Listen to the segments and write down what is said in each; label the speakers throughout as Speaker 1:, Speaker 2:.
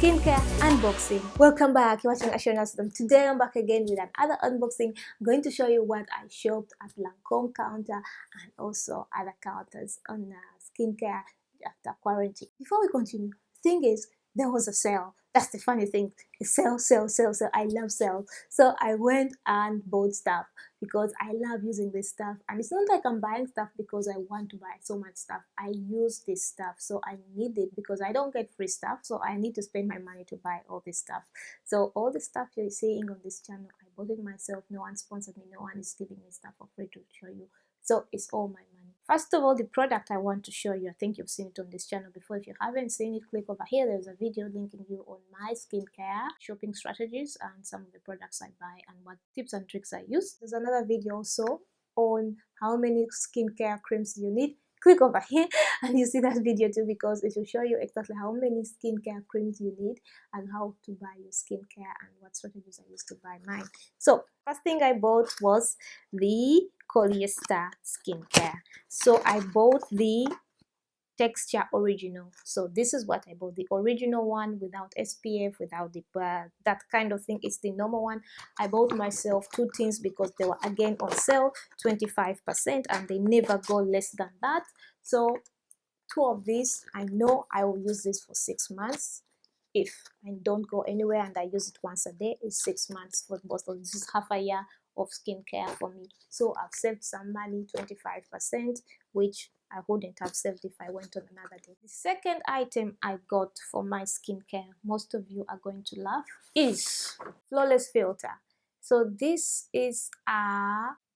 Speaker 1: skincare unboxing. Welcome back. You're watching ACIERO. Today I'm back again with another unboxing. I'm going to show you what I shopped at Lancome counter and also other counters on skincare after quarantine. Before we continue, the thing is, there was a sale. That's the funny thing. Sale. I love sales. So I went and bought stuff because I love using this stuff. And it's not like I'm buying stuff because I want to buy so much stuff. I use this stuff, so I need it because I don't get free stuff. So I need to spend my money to buy all this stuff. So all the stuff you're seeing on this channel, I bought it myself. No one sponsored me. No one is giving me stuff for free to show you. So it's all my money. First of all, the product I want to show you, I think you've seen it on this channel before. If you haven't seen it, click over here. There's a video linking you on my skincare shopping strategies and some of the products I buy and what tips and tricks I use. There's another video also on how many skincare creams you need. Click over here and you see that video too, because it will show you exactly how many skincare creams you need and how to buy your skincare and what strategies I used to buy mine. So first thing I bought was the Coolista skincare. So I bought the texture original. So this is what I bought, the original one without SPF, without the that kind of thing. It's the normal one. I bought myself 2 tins because they were again on sale, 25%, and they never go less than that. So 2 of these, I know I will use this for 6 months. If I don't go anywhere and I use it once a day, it's 6 months for both of this is half a year of skincare for me. So I've saved some money, 25%, which I wouldn't have saved if I went on another day. The second item I got for my skincare, most of you are going to laugh, is Flawless Filter. So this is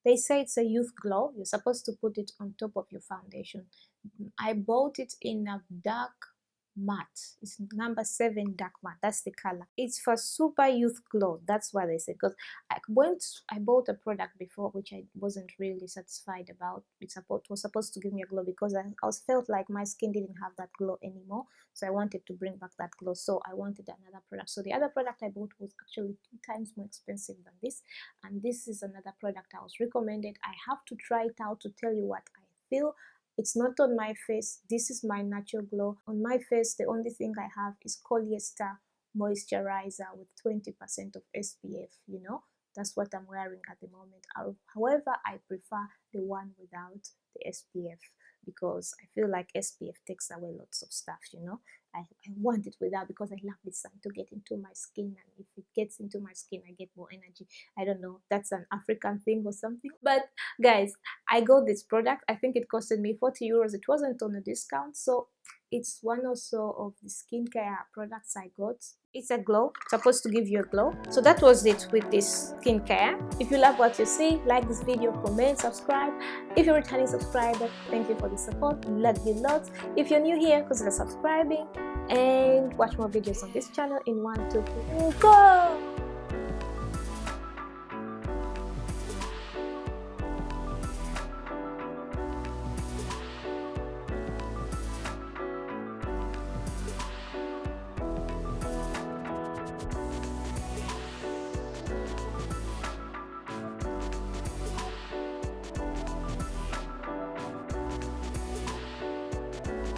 Speaker 1: they say it's a youth glow. You're supposed to put it on top of your foundation. I bought it in a dark matte. It's number 7 dark matte. That's the color. It's for super youth glow. That's what they say. Because I bought a product before which I wasn't really satisfied about. It was supposed to give me a glow because I felt like my skin didn't have that glow anymore. So I wanted to bring back that glow. So I wanted another product. So the other product I bought was actually 2 times more expensive than this. And this is another product I was recommended. I have to try it out to tell you what I feel. It's not on my face. This is my natural glow. On my face, the only thing I have is Coolista Moisturizer with 20% of SPF, you know. That's what I'm wearing at the moment. However, I prefer the one without the SPF because I feel like SPF takes away lots of stuff, you know. I want it without because I love the sun to get into my skin, and if it gets into my skin, I get more energy. I don't know, that's an African thing or something. But guys, I got this product. I think it costed me 40 euros. It wasn't on a discount, so it's one also of the skincare products I got. It's a glow, it's supposed to give you a glow. So that was it with this skincare. If you love what you see, like this video, comment, subscribe. If you're a returning subscriber, thank you for the support. Love you lots. If you're new here, consider subscribing and watch more videos on this channel in 1, 2, 3, go!